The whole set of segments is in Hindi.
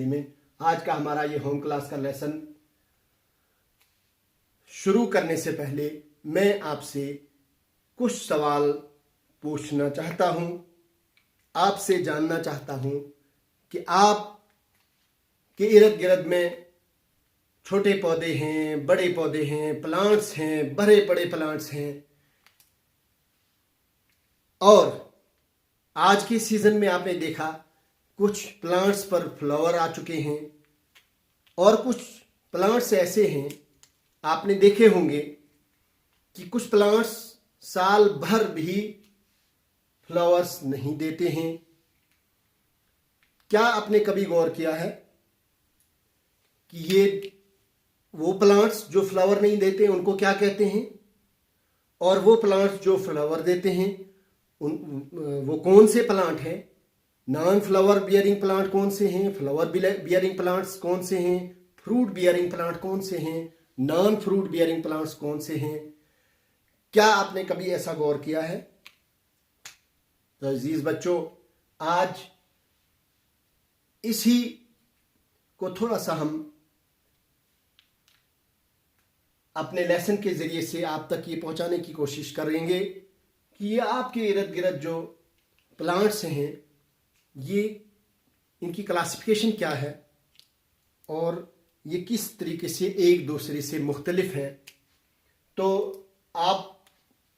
में आज का हमारा ये होम क्लास का लेसन शुरू करने से पहले मैं आपसे कुछ सवाल पूछना चाहता हूं, आपसे जानना चाहता हूं कि आप के इर्द गिर्द में छोटे पौधे हैं, बड़े पौधे हैं, प्लांट्स हैं, बड़े बड़े प्लांट्स हैं, और आज के सीजन में आपने देखा कुछ प्लांट्स पर फ्लावर आ चुके हैं और कुछ प्लांट्स ऐसे हैं आपने देखे होंगे कि कुछ प्लांट्स साल भर भी फ्लावर्स नहीं देते हैं। क्या आपने कभी गौर किया है कि ये वो प्लांट्स जो फ्लावर नहीं देते उनको क्या कहते हैं, और वो प्लांट्स जो फ्लावर देते हैं वो कौन से प्लांट हैं? नॉन फ्लावर बियरिंग प्लांट कौन से हैं, फ्लावर बियरिंग प्लांट्स कौन से हैं, फ्रूट बियरिंग प्लांट कौन से हैं, नॉन फ्रूट बियरिंग प्लांट्स कौन से हैं? क्या आपने कभी ऐसा गौर किया है? तो अजीज बच्चों, आज इसी को थोड़ा सा हम अपने लेसन के जरिए से आप तक ये पहुंचाने की कोशिश करेंगे कि ये आपके इर्द गिर्द जो प्लांट्स हैं ये इनकी क्लासिफिकेशन क्या है और ये किस तरीके से एक दूसरे से मुख्तलिफ है। तो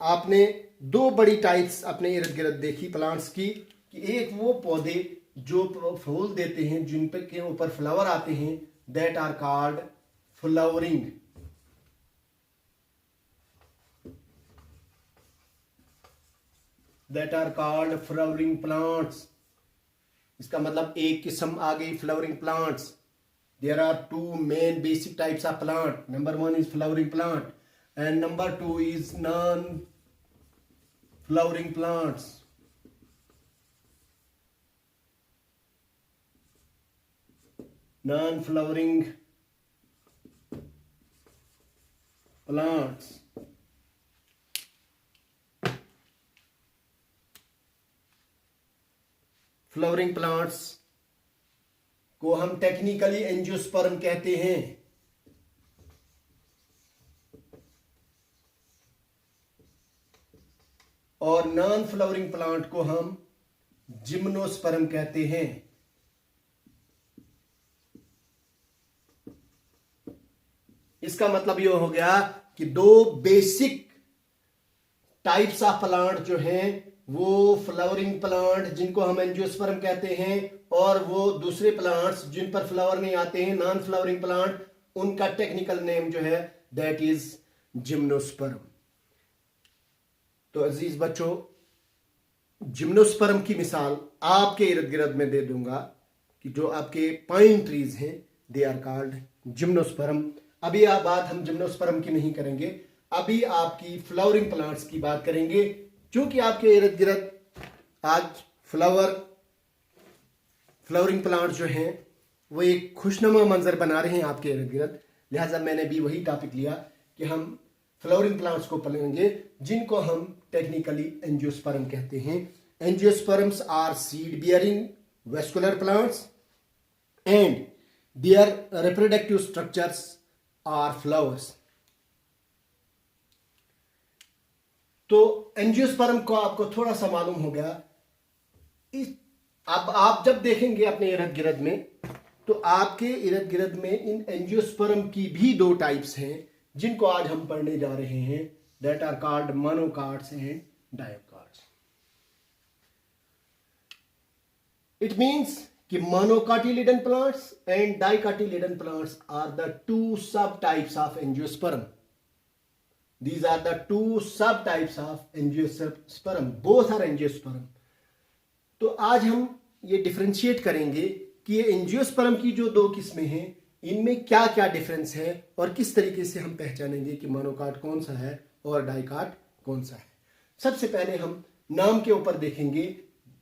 आपने दो बड़ी टाइप्स अपने इर्द गिर्द देखी प्लांट्स की, कि एक वो पौधे जो फूल देते हैं, जिन पे के ऊपर फ्लावर आते हैं, that are called flowering. That are called flowering plants. इसका मतलब एक किस्म आ गई flowering plants. There are two main basic types of plant. Number one is flowering plant and number two is non flowering plants. Non flowering plants. Flowering plants को हम टेक्निकली एंजियोस्पर्म कहते हैं, और नॉन फ्लावरिंग प्लांट को हम जिम्नोस्पर्म कहते हैं। इसका मतलब यह हो गया कि दो बेसिक टाइप्स ऑफ प्लांट जो हैं वो फ्लावरिंग प्लांट जिनको हम एंजियोस्पर्म कहते हैं, और वो दूसरे प्लांट्स जिन पर फ्लावर नहीं आते हैं, नॉन फ्लावरिंग प्लांट, उनका टेक्निकल नेम जो है दैट इज जिम्नोस्पर्म। तो अजीज बच्चों, जिम्नोस्पर्म की मिसाल आपके इर्द गिर्द में दे दूंगा कि जो आपके पाइन ट्रीज हैं दे आर कॉल्ड जिम्नोस्पर्म। अभी आप बात हम जिम्नोस्पर्म की नहीं करेंगे, अभी आपकी फ्लावरिंग प्लांट्स की बात करेंगे। क्योंकि आपके इर्द गिर्द आज फ्लावरिंग प्लांट जो हैं वो एक खुशनुमा मंजर बना रहे हैं आपके इर्द गिर्द, लिहाजा मैंने भी वही टॉपिक लिया कि हम फ्लावरिंग प्लांट्स को पढ़ेंगे जिनको हम टेक्निकली एंजियोस्पर्म कहते हैं। Angiosperms are seed bearing vascular plants and their reproductive structures are flowers. तो एंजियोस्पर्म को आपको थोड़ा सा मालूम हो गया। अब आप जब देखेंगे अपने इर्द गिर्द में तो आपके इर्द गिर्द में इन एंजियोस्पर्म की भी दो टाइप्स हैं जिनको आज हम पढ़ने जा रहे हैं, that are called monocots and dicots. It means कि monocotyledon plants and dicotyledon plants are the two sub types of angiosperm. These are the two subtypes of angiosperm. Both are angiosperm. तो आज हम ये डिफरेंशिएट करेंगे कि ये एंजियोस्पर्म की जो दो किस्में हैं इनमें क्या क्या डिफरेंस है और किस तरीके से हम पहचानेंगे कि मोनोकॉट कौन सा है और डाइकॉट कौन सा है। सबसे पहले हम नाम के ऊपर देखेंगे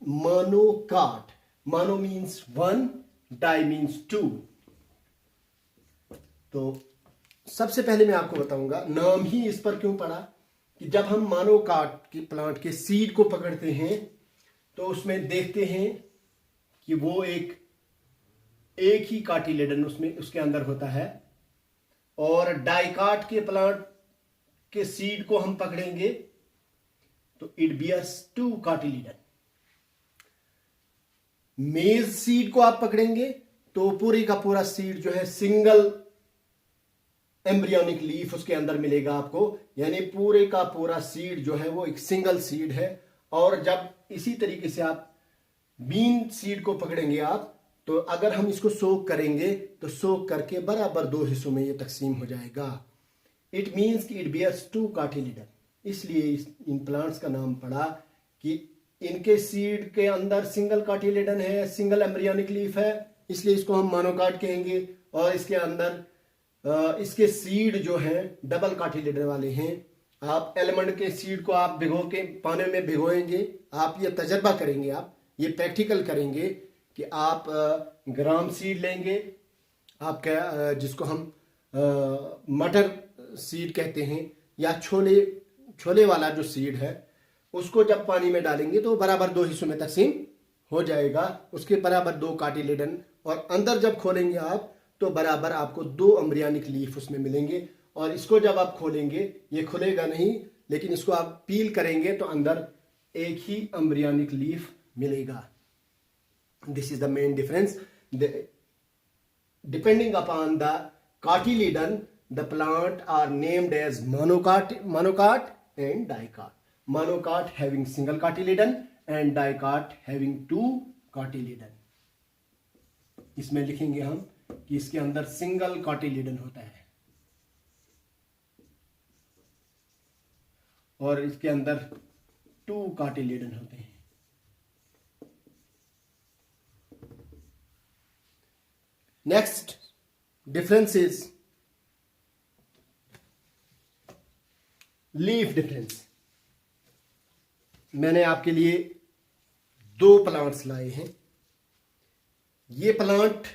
monocot. Mono means one, di means two. तो सबसे पहले मैं आपको बताऊंगा नाम ही इस पर क्यों पड़ा, कि जब हम मोनोकॉट के प्लांट के सीड को पकड़ते हैं तो उसमें देखते हैं कि वो एक एक ही कार्टिलेडन उसमें उसके अंदर होता है। और डाइकाट के प्लांट के सीड को हम पकड़ेंगे तो इट बियर्स 2 कार्टिलेडन। मेज सीड को आप पकड़ेंगे तो पूरी का पूरा सीड जो है सिंगल एम्ब्रियोनिक लीफ उसके अंदर मिलेगा आपको, यानी पूरे का पूरा सीड जो है वो एक सिंगल सीड है। और जब इसी तरीके से आप बीन सीड को पकड़ेंगे आप, तो अगर हम इसको सोक करेंगे तो सोक करके बराबर 2 हिस्सों में ये तकसीम हो जाएगा। इट मीन्स कि इट बियर्स 2 कार्टिलेडन। इसलिए इन प्लांट्स का नाम पड़ा कि इनके सीड के अंदर सिंगल कार्टिलेडन है, सिंगल एम्ब्रियोनिक लीफ है, इसलिए इसको हम मोनोकाट कहेंगे। और इसके अंदर इसके सीड जो हैं डबल कार्टिलेडन वाले हैं। आप एलमंड के सीड को आप भिगो के पानी में भिगोएंगे, आप ये तजर्बा करेंगे, आप ये प्रैक्टिकल करेंगे कि आप ग्राम सीड लेंगे, आप क्या जिसको हम मटर सीड कहते हैं, या छोले वाला जो सीड है, उसको जब पानी में डालेंगे तो बराबर 2 हिस्सों में तकसीम हो जाएगा, उसके बराबर 2 कार्टिलेडन। और अंदर जब खोलेंगे आप तो बराबर आपको 2 एम्ब्रियोनिक लीफ उसमें मिलेंगे। और इसको जब आप खोलेंगे, ये खुलेगा नहीं, लेकिन इसको आप पील करेंगे तो अंदर एक ही एम्ब्रियोनिक लीफ मिलेगा। This is the main difference. Depending upon the cotyledon, the plant are named as monocot and dicot. Monocot having single cotyledon and dicot having 2 cotyledon. इसमें लिखेंगे हम कि इसके अंदर सिंगल कार्टिलेडन होता है और इसके अंदर 2 कार्टिलेडन होते हैं। Next difference is leaf difference. मैंने आपके लिए 2 प्लांट्स लाए हैं। ये प्लांट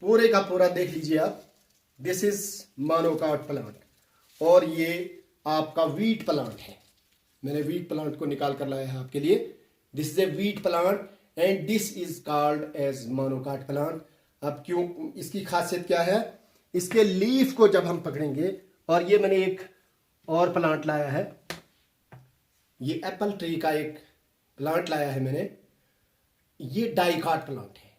पूरे का पूरा देख लीजिए आप। दिस इज मोनोकाट प्लांट और ये आपका वीट प्लांट है। मैंने वीट प्लांट को निकाल कर लाया है आपके लिए। This is a wheat plant and this is called as monocot plant. अब क्यों, इसकी खासियत क्या है? इसके लीफ को जब हम पकड़ेंगे, और ये मैंने एक और प्लांट लाया है, ये एप्पल ट्री का एक प्लांट लाया है मैंने। ये डाइकाट प्लांट है।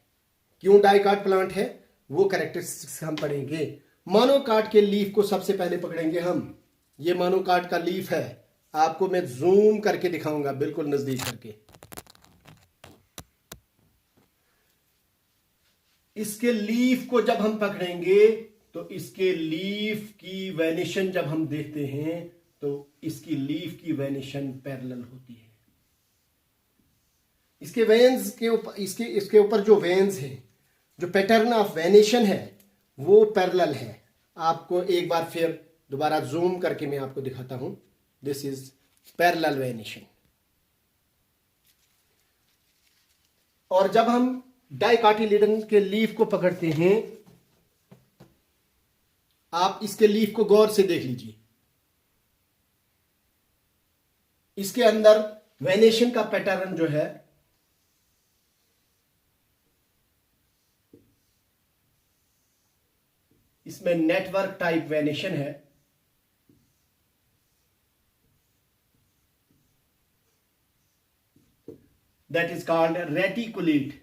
क्यों डाइकाट प्लांट है वो कैरेक्टरिस्टिक्स हम पढ़ेंगे। मोनोकाट के लीफ को सबसे पहले पकड़ेंगे हम। ये मोनोकाट का लीफ है, आपको मैं जूम करके दिखाऊंगा बिल्कुल नजदीक करके। इसके लीफ को जब हम पकड़ेंगे तो इसके लीफ की वेनिशन जब हम देखते हैं तो इसकी लीफ की वेनिशन पैरेलल होती है। इसके वेन्स के ऊपर, इसके ऊपर जो वेन्स हैं, जो पैटर्न ऑफ वेनिशन है वो पैरेलल है। आपको एक बार फिर दोबारा जूम करके मैं आपको दिखाता हूं। This is parallel venation. और जब हम डाइकाटिलेडन के लीफ को पकड़ते हैं, आप इसके लीफ को गौर से देख लीजिए। इसके अंदर वेनेशन का पैटर्न जो है इसमें नेटवर्क टाइप वेनेशन है। That is called reticulate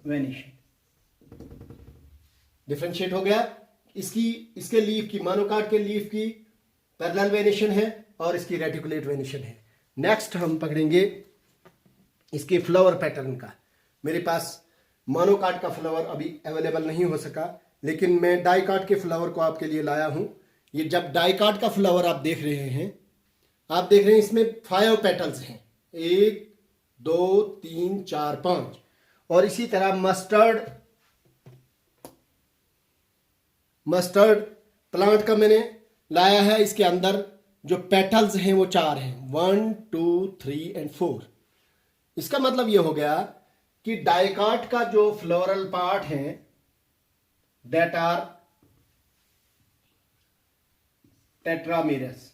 venation. Differentiate हो गया। इसके लीफ की, मोनोकाट के लीफ की पैरेलल वेनेशन है और इसकी रेटिकुलेट वेनेशन है। नेक्स्ट हम पकड़ेंगे इसके फ्लावर पैटर्न का। मेरे पास मोनोकाट का फ्लावर अभी अवेलेबल नहीं हो सका, लेकिन मैं डाइकाट के फ्लावर को आपके लिए लाया हूं। ये जब डाइकाट का फ्लावर आप देख रहे हैं, आप देख रहे हैं इसमें 5 पेटल्स हैं, 1 2 3 4 5। और इसी तरह मस्टर्ड प्लांट का मैंने लाया है। इसके अंदर जो पेटल्स हैं वो 4 हैं, 1 2 3 एंड 4। इसका मतलब ये हो गया कि डाइकाट का जो फ्लोरल पार्ट है दैट आर टेट्रामेरस,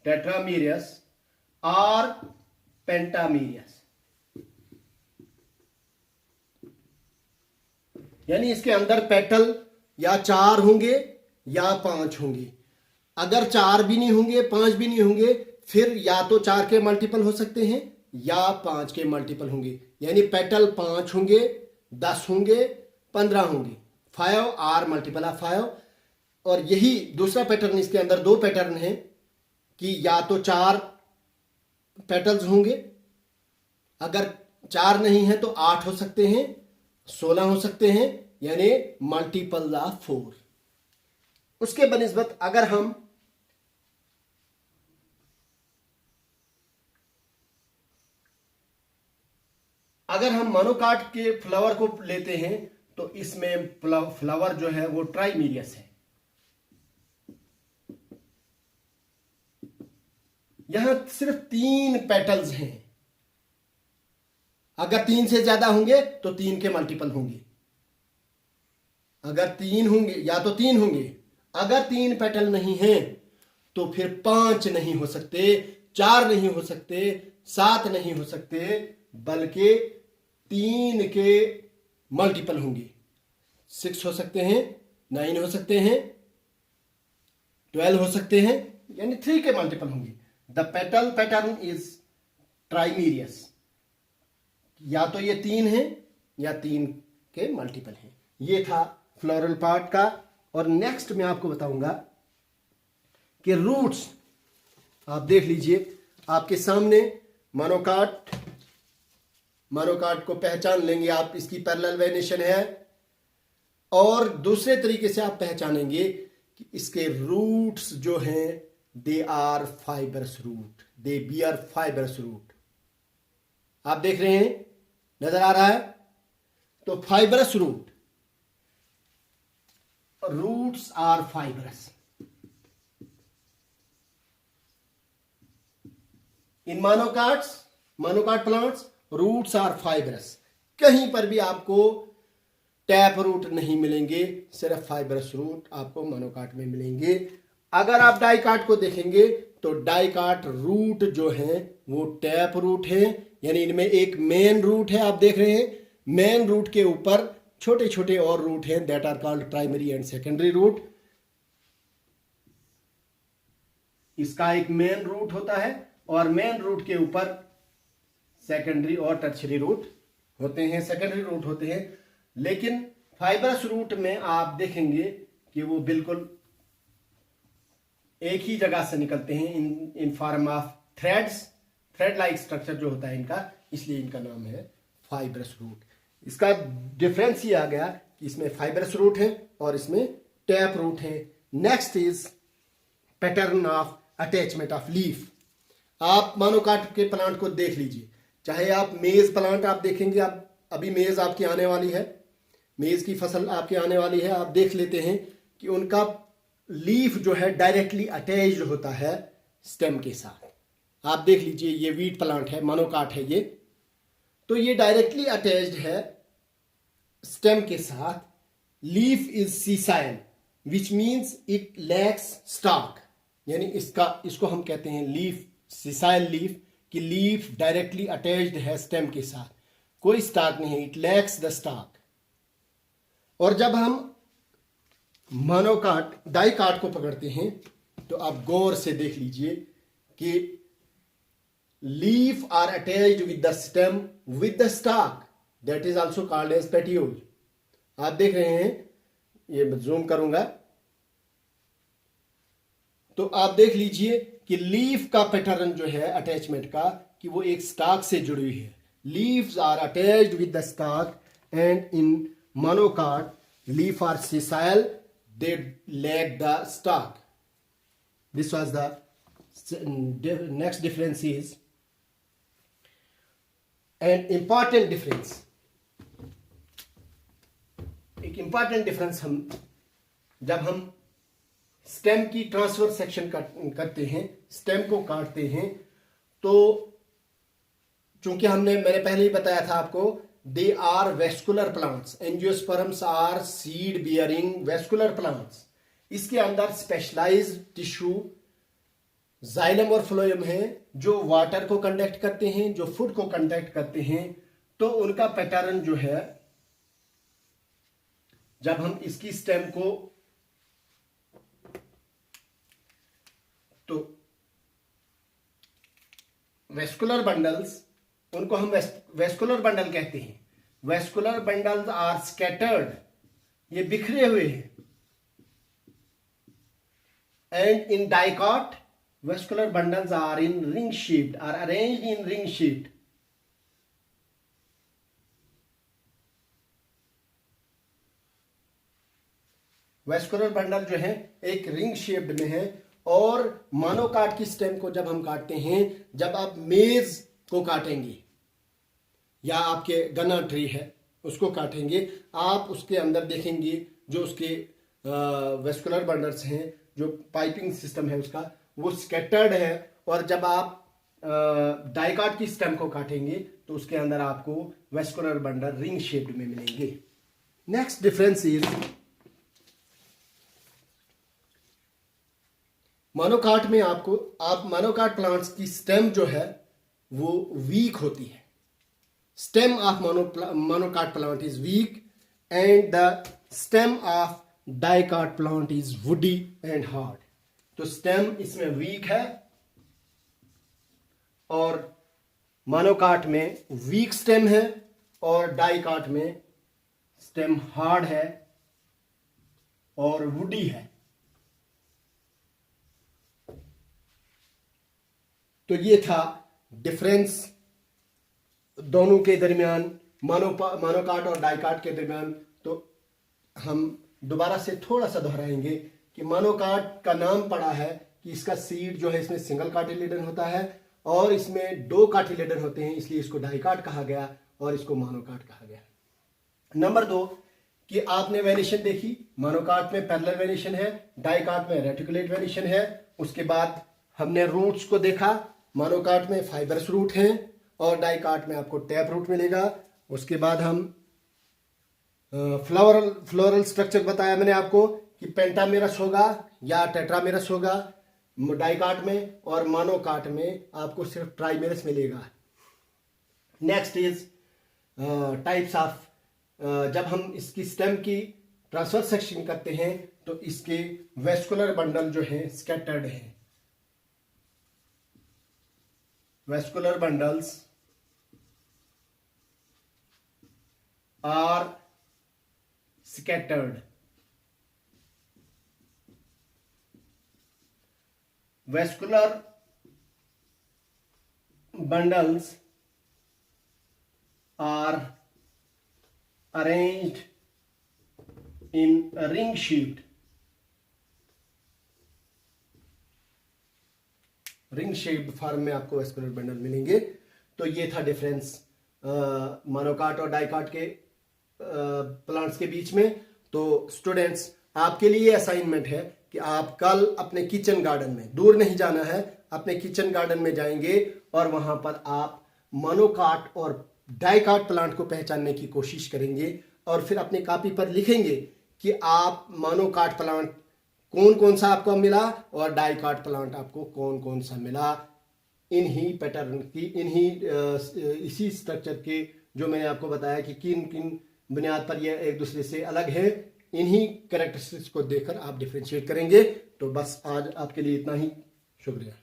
टेट्रामेरियस और पेंटामेरियस, यानी इसके अंदर पेटल या 4 होंगे या 5 होंगे। अगर 4 भी नहीं होंगे, 5 भी नहीं होंगे, फिर या तो 4 के मल्टीपल हो सकते हैं या 5 के मल्टीपल होंगे, यानी पेटल 5 होंगे, 10 होंगे, 15 होंगे। 5 आर मल्टीपल ऑफ 5। और यही दूसरा पैटर्न, इसके अंदर 2 पैटर्न है कि या तो 4 पेटल्स होंगे, अगर 4 नहीं है तो 8 हो सकते हैं, 16 हो सकते हैं, यानी मल्टीपल ऑफ 4। उसके बनिस्बत अगर हम मोनोकाट के फ्लावर को लेते हैं तो इसमें फ्लावर जो है वो ट्राइमेरियस है। यहां सिर्फ 3 पेटल्स हैं। अगर 3 से ज्यादा होंगे तो 3 के मल्टीपल होंगे। अगर 3 होंगे या तो 3 होंगे, अगर 3 पेटल नहीं हैं तो फिर 5 नहीं हो सकते, 4 नहीं हो सकते, 7 नहीं हो सकते, बल्कि 3 के मल्टीपल होंगे। 6 हो सकते हैं, 9 हो सकते हैं, 12 हो सकते हैं, यानी 3 के मल्टीपल होंगे। द पेटल पैटर्न इज ट्राइमेरियस, या तो ये 3 है या 3 के मल्टीपल है। ये था फ्लोरल पार्ट का। और नेक्स्ट मैं आपको बताऊंगा कि रूट्स। आप देख लीजिए आपके सामने मोनोकाट को पहचान लेंगे आप, इसकी पैरेलल वेनेशन है। और दूसरे तरीके से आप पहचानेंगे कि इसके रूट्स जो हैं they are fibrous root, they bear fibrous root. आप देख रहे हैं, नजर आ रहा है? तो fibrous roots are fibrous. In monocot plants roots are fibrous. कहीं पर भी आपको टैप रूट नहीं मिलेंगे, सिर्फ फाइबरस रूट आपको मोनोकाट में मिलेंगे। अगर आप डाइकाट को देखेंगे तो डाइकाट रूट जो है वो टैप रूट है, यानी इनमें एक मेन रूट है। आप देख रहे हैं, मेन रूट के ऊपर छोटे छोटे और रूट हैं, that are called primary and secondary root. इसका एक मेन रूट होता है और मेन रूट के ऊपर सेकेंडरी और टर्शियरी रूट होते हैं, सेकेंडरी रूट होते हैं। लेकिन फाइबरस रूट में आप देखेंगे कि वो बिल्कुल एक ही जगह से निकलते हैं, in form of thread like structure जो होता है इनका, इसलिए इनका नाम है फाइबरस रूट। इसका डिफरेंस ये आ गया कि इसमें फाइबरस रूट है और इसमें टैप रूट है। Next is pattern of attachment of leaf. आप मोनोकाट के प्लांट को देख लीजिए, चाहे आप मेज प्लांट आप देखेंगे, आप अभी मेज आपकी आने वाली है, मेज की फसल आपकी आने वाली है, आप देख लेते हैं कि उनका लीफ जो है डायरेक्टली अटैच्ड होता है स्टेम के साथ। आप देख लीजिए, ये वीट प्लांट है, मोनोकाट है ये, तो ये डायरेक्टली अटैच्ड है स्टेम के साथ। Leaf is sessile which means it lacks stock, यानी इसको हम कहते हैं लीफ, सीसाइल लीफ, कि लीफ डायरेक्टली अटैच्ड है स्टेम के साथ, कोई स्टॉक नहीं है, इट लैक्स द स्टॉक। और जब हम मोनोकाट डाइकाट को पकड़ते हैं तो आप गौर से देख लीजिए कि leaf are attached with the stem with the stalk, that is also called as petiole. आप देख रहे हैं, ये जूम करूंगा तो आप देख लीजिए कि लीफ का पैटर्न जो है अटैचमेंट का, कि वो एक स्टॉक से जुड़ी हुई है। Leaves are attached with the stalk and in monocot leaf are sessile, they lack the stalk. This was the next difference is an important difference. एक इंपॉर्टेंट डिफरेंस जब हम स्टेम की ट्रांसफर सेक्शन करते हैं, स्टेम को काटते हैं, तो चूंकि मैंने पहले ही बताया था आपको, they are vascular plants, angiosperms are seed bearing vascular plants. इसके अंदर स्पेशलाइज्ड टिश्यू जाइलम और फ्लोएम है जो वाटर को कंडक्ट करते हैं, जो फूड को कंडक्ट करते हैं। तो उनका पैटर्न जो है, जब हम इसकी स्टेम को, तो वेस्कुलर बंडल्स, उनको हम वेस्कुलर बंडल कहते हैं। वेस्कुलर बंडल्स आर स्कैटर्ड, ये बिखरे हुए हैं। And in dicot vascular bundles are in ring shaped, are arranged in ring shaped. Vascular bundle जो है एक रिंग शेप्ड में है। और मोनोकाट की स्टेम को जब हम काटते हैं, जब आप मेज को काटेंगे या आपके गन्ना ट्री है उसको काटेंगे, आप उसके अंदर देखेंगे जो उसके वेस्कुलर बंडल्स हैं, जो पाइपिंग सिस्टम है उसका, वो स्कैटर्ड है। और जब आप डाइकाट की स्टेम को काटेंगे तो उसके अंदर आपको वेस्कुलर बंडल रिंग शेप्ड में मिलेंगे। नेक्स्ट डिफरेंस इज मोनोकाट में आप मोनोकाट प्लांट्स की स्टेम जो है वो वीक होती है। Stem of monocot plant is weak and the stem of dicot plant is woody and hard. तो स्टेम इसमें वीक है और मोनोकाट में वीक स्टेम है, और डाइकाट में स्टेम हार्ड है और वुडी है। तो ये था डिफरेंस दोनों के दरमियान, मोनोकाट और डाइकाट के दरमियान। तो हम दोबारा से थोड़ा सा दोहराएंगे कि मोनोकाट का नाम पड़ा है कि इसका सीड जो है इसमें सिंगल कार्टिलेडन होता है और इसमें 2 कार्टिलेडन होते हैं, इसलिए इसको डाइकाट कहा गया और इसको मोनोकाट कहा गया। नंबर 2 कि आपने वेरिएशन देखी, मोनोकाट में पैरेलल वेरिएशन है, डाइकाट में रेटिकुलेट वेरिएशन है। उसके बाद हमने रूट्स को देखा, मोनोकाट में फाइबरस रूट हैं और डाइकाट में आपको टैप रूट मिलेगा। उसके बाद हम फ्लोरल स्ट्रक्चर बताया मैंने आपको कि पेंटामेरस होगा या टेट्रामेरस होगा डाइकाट में, और मोनोकाट में आपको सिर्फ ट्राइमेरस मिलेगा। नेक्स्ट इज टाइप्स ऑफ, जब हम इसकी स्टेम की ट्रांसफर सेक्शन करते हैं तो इसके वेस्कुलर बंडल जो हैं स्कैटर्ड हैं। vascular bundles are scattered. Vascular bundles are arranged in a ring shaped. Ring shaped form में आपको वेस्कुलर बंडल मिलेंगे। तो ये था डिफरेंस मोनोकाट और डाइकाट के प्लांट्स के बीच में। तो स्टूडेंट्स, आपके लिए असाइनमेंट है कि आप कल अपने किचन गार्डन में, दूर नहीं जाना है, अपने किचन गार्डन में जाएंगे और वहां पर आप मोनोकाट और डाइकाट प्लांट को पहचानने की कोशिश करेंगे और फिर अपनी कॉपी पर लिखेंगे कि आप मोनोकाट प्लांट कौन कौन सा आपको मिला और डाइकाट प्लांट आपको कौन कौन सा मिला। इन्हीं पैटर्न की, इसी स्ट्रक्चर के जो मैंने आपको बताया कि किन किन बुनियाद पर यह एक दूसरे से अलग है, इन्हीं कैरेक्टरिस्टिक्स को देखकर आप डिफरेंशिएट करेंगे। तो बस आज आपके लिए इतना ही, शुक्रिया।